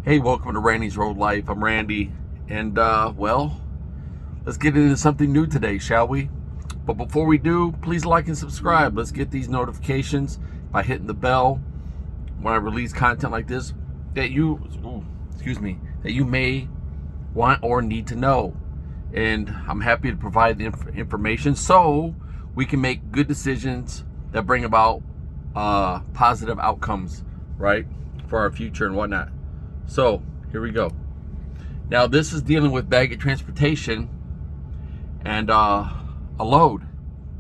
Hey, welcome to Randy's Road Life. I'm Randy, and well, let's get into something new today, shall we? But before we do, please like and subscribe. Let's get these notifications by hitting the bell when I release content like this that you may want or need to know. And I'm happy to provide the information so we can make good decisions that bring about positive outcomes, right, for our future and whatnot. So here we go. Now this is dealing with Baggett Transportation and a load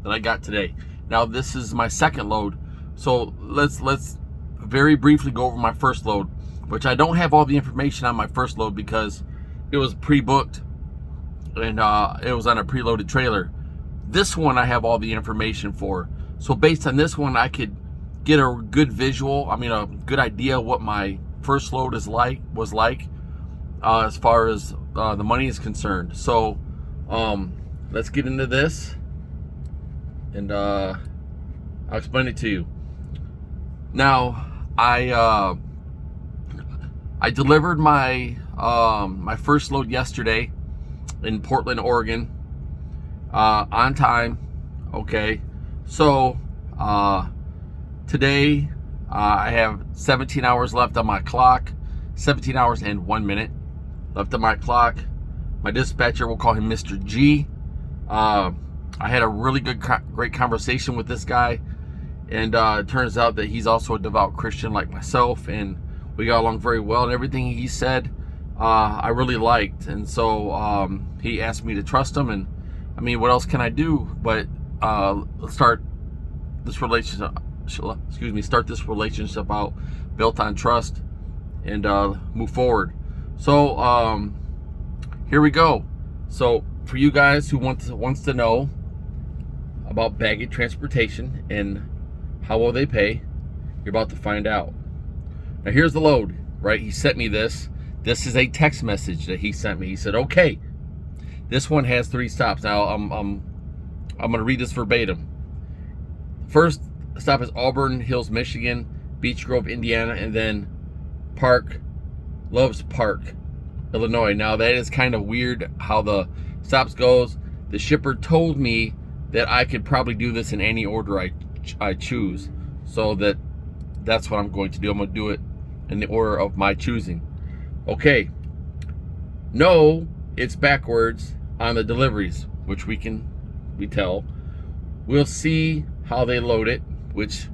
that I got today. Now this is my second load, so let's very briefly go over my first load, which I don't have all the information on my first load because it was pre-booked and it was on a preloaded trailer. This one I have all the information for, so based on this one I could get a good visual, a good idea what my first load was like as far as the money is concerned. So let's get into this and I'll explain it to you. Now I delivered my my first load yesterday in Portland, Oregon, on time. Okay, so today I have 17 hours left on my clock, 17 hours and 1 minute left on my clock. My dispatcher, we'll call him Mr. G. I had a really great conversation with this guy, and it turns out that he's also a devout Christian like myself, and we got along very well, and everything he said I really liked. And so he asked me to trust him, and what else can I do but start this relationship out built on trust and move forward. So here we go. So for you guys who wants to know about Baggett Transportation and how well they pay, you're about to find out. Now here's the load, right? He sent me this. This is a text message that he sent me. He said, okay, this one has 3 stops. Now I'm gonna read this verbatim. First stop is Auburn Hills, Michigan, Beech Grove, Indiana, and then Loves Park, Illinois. Now that is kind of weird how the stops goes. The shipper told me that I could probably do this in any order I choose, so that's what I'm going to do. I'm going to do it in the order of my choosing. Okay. No, it's backwards on the deliveries, which we tell. We'll see how they load it, which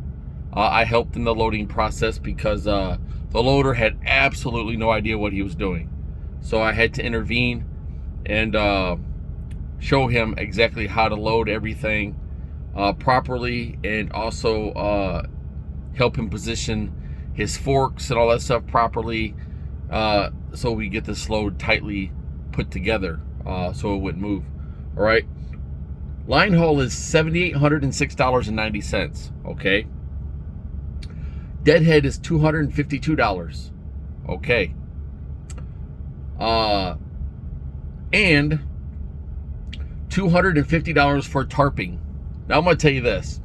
I helped in the loading process because the loader had absolutely no idea what he was doing. So I had to intervene and show him exactly how to load everything properly, and also help him position his forks and all that stuff properly, so we get this load tightly put together so it wouldn't move. All right. Line haul is $7,806.90. Okay. Deadhead is $252. Okay. And $250 for tarping. Now I'm going to tell you this.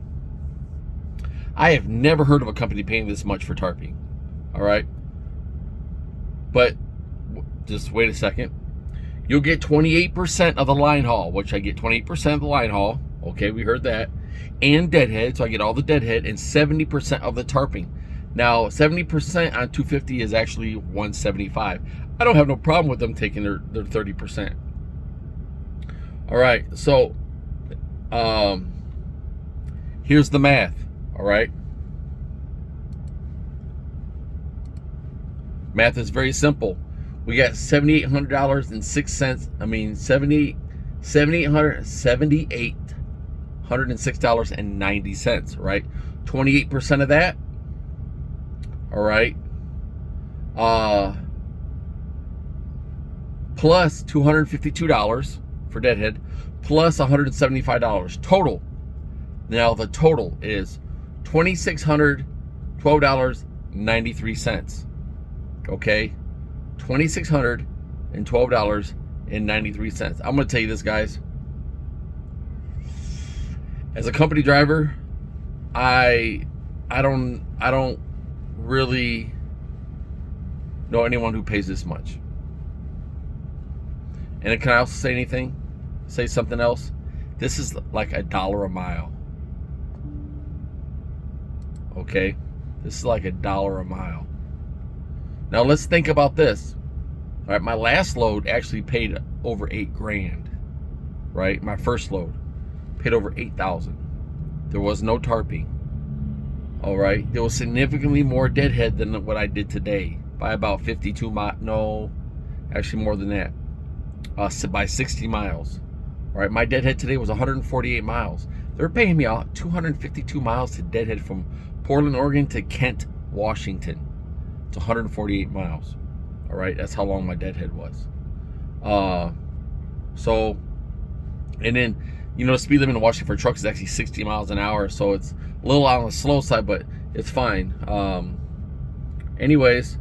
I have never heard of a company paying this much for tarping. All right. But just wait a second. You'll get 28% of the line haul, which I get 28% of the line haul. Okay, we heard that. And deadhead, so I get all the deadhead, and 70% of the tarping. Now, 70% on 250 is actually 175. I don't have no problem with them taking their 30%. All right, so here's the math. All right, math is very simple. We got $7,806. $7,806.90. Right, 28% of that. All right, plus $252 for deadhead, plus $175 total. Now the total is $2,612.93. Okay, $2,612.93. I'm going to tell you this, guys. As a company driver, I don't really know anyone who pays this much. And can I also say something else? This is like $1 a mile. Okay, this is like $1 a mile. Now let's think about this. All right, my last load actually paid over $8,000. Right, my first load paid over $8,000. There was no tarping. All right, there was significantly more deadhead than what I did today by about 52 miles. No, actually more than that. By 60 miles. All right, my deadhead today was 148 miles. They're paying me out 252 miles to deadhead from Portland, Oregon to Kent, Washington. It's 148 miles. All right, that's how long my deadhead was. So, and then, you know, the speed limit in Washington for trucks is actually 60 miles an hour, so it's a little on the slow side, but it's fine. Anyways,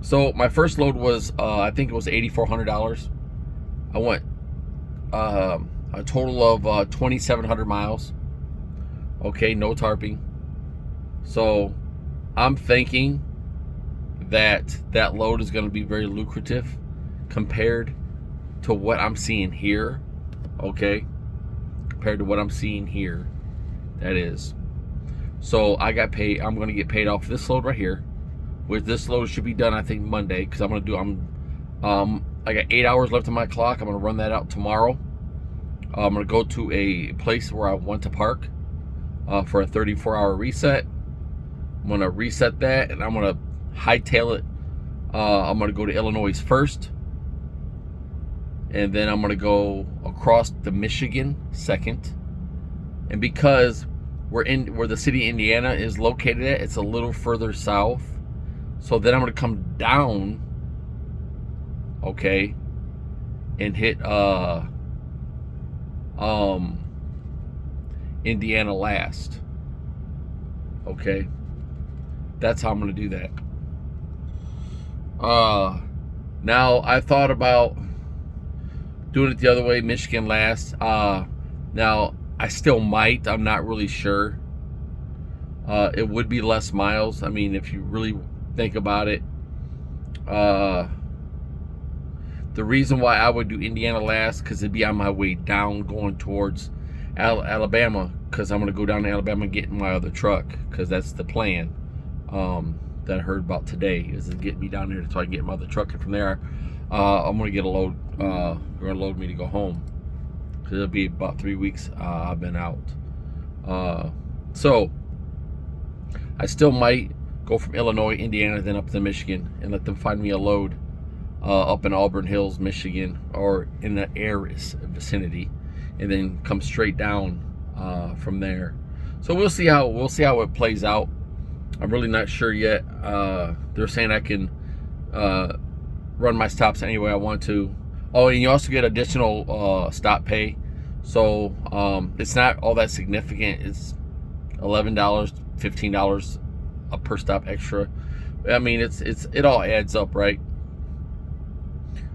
so my first load was, I think it was $8,400. I went a total of 2,700 miles. Okay, no tarping. So I'm thinking that that load is going to be very lucrative compared to what I'm seeing here. Okay, compared to what I'm seeing here, that is. So I got paid. I'm going to get paid off this load right here. With this load should be done, I think Monday, because I got 8 hours left on my clock. I'm going to run that out tomorrow. I'm going to go to a place where I want to park for a 34-hour reset. I'm going to reset that, and I'm going to hightail it. I'm going to go to Illinois first, and then I'm going to go across to Michigan second. And because where the city of Indiana is located at, it's a little further south. So then I'm going to come down, okay, and hit Indiana last. Okay, that's how I'm going to do that. Now I thought about doing it the other way, Michigan last. Now I still might. I'm not really sure. It would be less miles. I mean, if you really think about it, the reason why I would do Indiana last, because it'd be on my way down going towards Alabama, because I'm going to go down to Alabama and get in my other truck, because that's the plan that I heard about today, is to get me down there so I can get my other truck, and from there I'm going to get a load. They're going to load me to go home, because it'll be about 3 weeks I've been out. So I still might go from Illinois, Indiana, then up to Michigan, and let them find me a load up in Auburn Hills, Michigan, or in the Aris vicinity, and then come straight down from there. So we'll see how it plays out. I'm really not sure yet. They're saying I can run my stops any way I want to. Oh, and you also get additional stop pay. So it's not all that significant. It's $11, $15 per stop extra. I mean, it all adds up, right?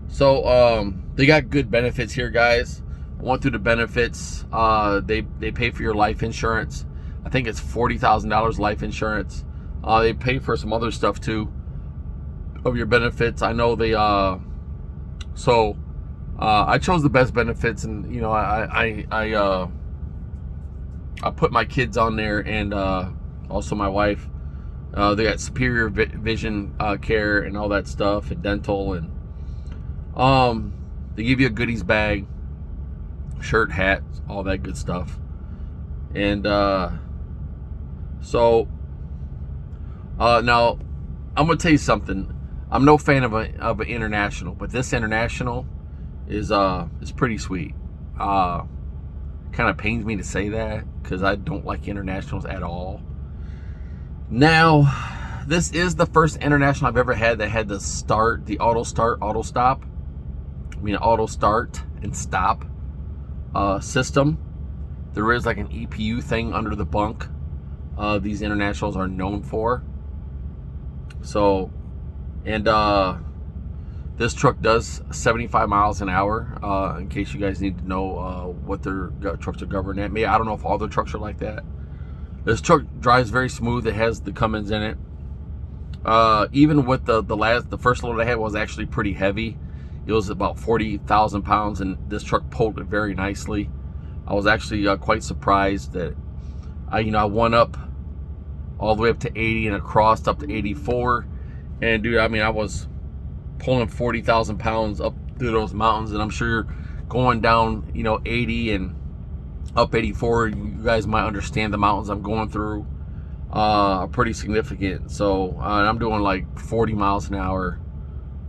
So they got good benefits here, guys. I went through the benefits. They pay for your life insurance. I think it's $40,000 life insurance. They pay for some other stuff too of your benefits. I know they I chose the best benefits, and you know, I put my kids on there, and also my wife. They got superior vision care and all that stuff, and dental, and they give you a goodies bag, shirt, hat, all that good stuff. And so now I'm gonna tell you something. I'm no fan of an international, but this international is pretty sweet. Kind of pains me to say that, because I don't like internationals at all. Now, this is the first international I've ever had that had the auto stop. I mean, auto start and stop system. There is like an EPU thing under the bunk. These internationals are known for. So, and this truck does 75 miles an hour. In case you guys need to know what their trucks are governed at. Maybe, I don't know if all their trucks are like that. This truck drives very smooth. It has the Cummins in it. Even with the first load I had was actually pretty heavy. It was about 40,000 pounds, and this truck pulled it very nicely. I was actually quite surprised that I went up all the way up to 80 and across up to 84. And dude, I mean, I was pulling 40,000 pounds up through those mountains, and I'm sure going down 80 and up 84, you guys might understand the mountains I'm going through are pretty significant. So I'm doing like 40 miles an hour,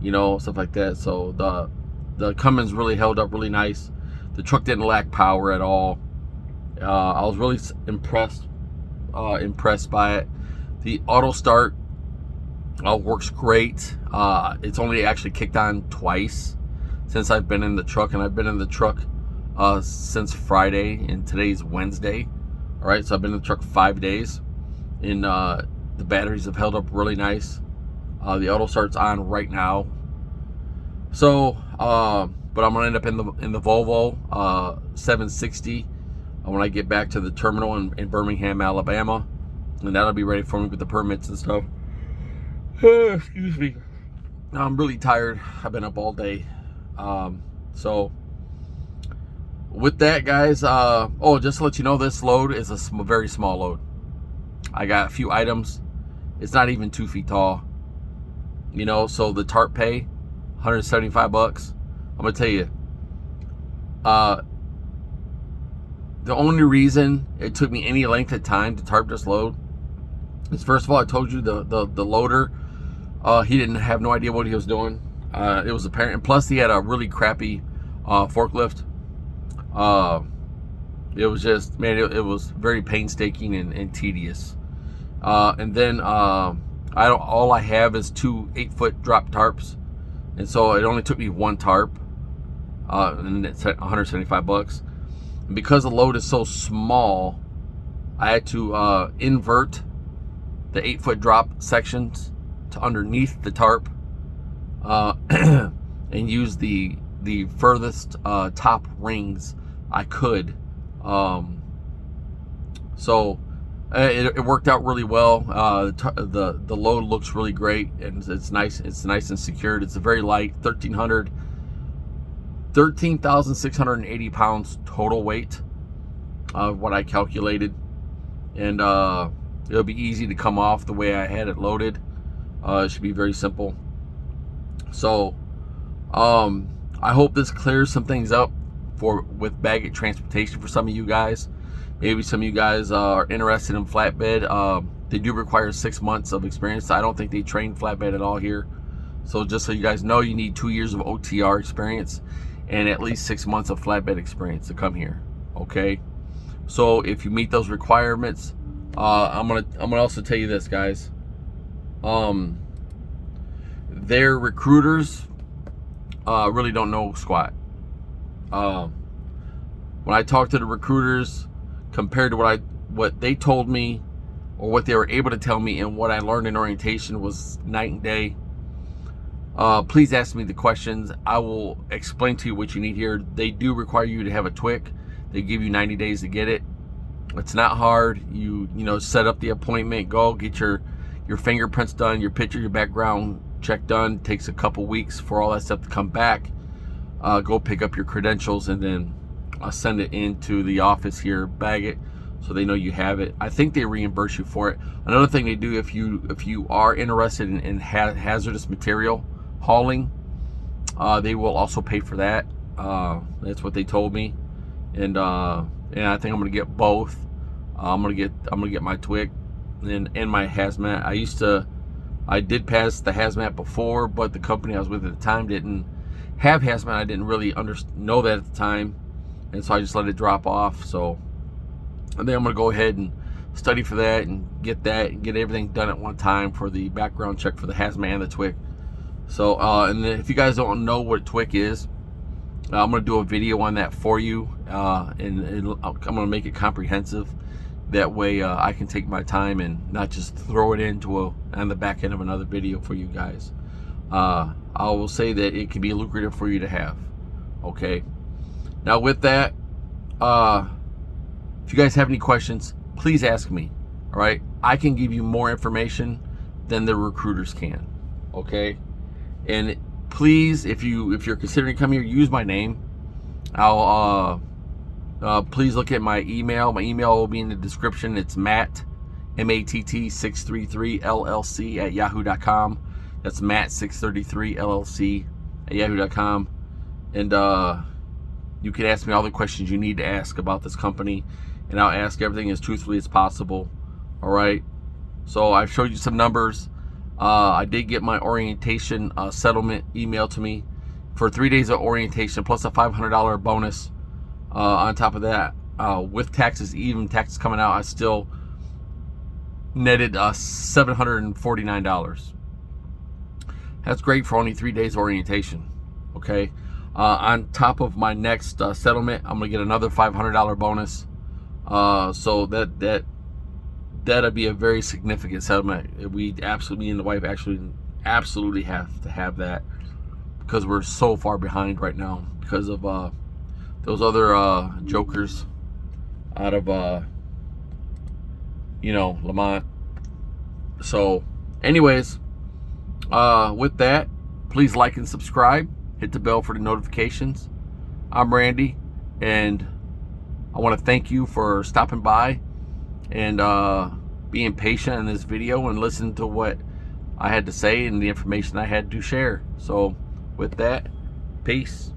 stuff like that. So the Cummins really held up really nice. The truck didn't lack power at all. I was really impressed by it. The auto start works great. It's only actually kicked on twice since I've been in the truck, and I've been in the truck since Friday, and today's Wednesday. All right, so I've been in the truck 5 days, and the batteries have held up really nice. The auto start's on right now. So, but I'm gonna end up in the Volvo 760 when I get back to the terminal in Birmingham, Alabama, and that'll be ready for me with the permits and stuff. Excuse me. I'm really tired. I've been up all day. So with that, guys, just to let you know, this load is a very small load. I got a few items. It's not even 2 feet tall. So the tarp pay, $175. I'm gonna tell you, the only reason it took me any length of time to tarp this load is, first of all, I told you the loader, he didn't have no idea what he was doing. It was apparent, and plus he had a really crappy forklift. It was just, man, it was very painstaking and tedious. And then all I have is 2 8-foot drop tarps, and so it only took me 1 tarp, and it's at $175. And because the load is so small, I had to invert the 8-foot drop sections to underneath the tarp, and use the furthest top rings I could. So it worked out really well. The load looks really great, and it's nice. It's nice and secured. It's a very light 13,680 pounds total weight of what I calculated, and it'll be easy to come off the way I had it loaded. It should be very simple. So I hope this clears some things up with Baggett Transportation for some of you guys. Maybe some of you guys are interested in flatbed. They do require 6 months of experience. I don't think they train flatbed at all here. So just so you guys know, you need 2 years of OTR experience and at least 6 months of flatbed experience to come here. Okay. So if you meet those requirements, I'm gonna also tell you this, guys. Their recruiters really don't know squat. When I talked to the recruiters, compared to what they told me, or what they were able to tell me, and what I learned in orientation, was night and day. Please ask me the questions. I will explain to you what you need here. They do require you to have a TWIC. They give you 90 days to get it. It's not hard. You set up the appointment, go get your fingerprints done, your picture, your background check done. It takes a couple weeks for all that stuff to come back. Go pick up your credentials, and then send it into the office here, Baggett, so they know you have it. I think they reimburse you for it. Another thing they do, if you are interested in hazardous material hauling, they will also pay for that. That's what they told me, and I think I'm gonna get both. I'm gonna get my TWIC and my hazmat. I did pass the hazmat before, but the company I was with at the time didn't have hazmat. I didn't really know that at the time, and so I just let it drop off. So I think I'm gonna go ahead and study for that and get everything done at one time for the background check for the hazmat and the TWIC. So and then if you guys don't know what TWIC is, I'm gonna do a video on that for you, and I'm gonna make it comprehensive. That way I can take my time and not just throw it on the back end of another video for you guys. I will say that it can be lucrative for you to have. Okay. Now with that, if you guys have any questions, please ask me. All right. I can give you more information than the recruiters can. Okay, and please, if you're considering coming here, use my name. I'll please look at my email. My email will be in the description. It's Matt, MATT633LLC@yahoo.com. That's Matt633LLC@yahoo.com. And you can ask me all the questions you need to ask about this company, and I'll ask everything as truthfully as possible. All right. So I've showed you some numbers. I did get my orientation settlement emailed to me for 3 days of orientation plus a $500 bonus. On top of that, with taxes, even taxes coming out, I still netted $749. That's great for only 3 days orientation. Okay. On top of my next settlement, I'm gonna get another $500 bonus. So that'd be a very significant settlement. Me and the wife absolutely have to have that, because we're so far behind right now because of those other jokers out of Lamont. So anyways, with that, please like and subscribe. Hit the bell for the notifications. I'm Randy, and I want to thank you for stopping by and being patient in this video and listening to what I had to say and the information I had to share. So with that, peace.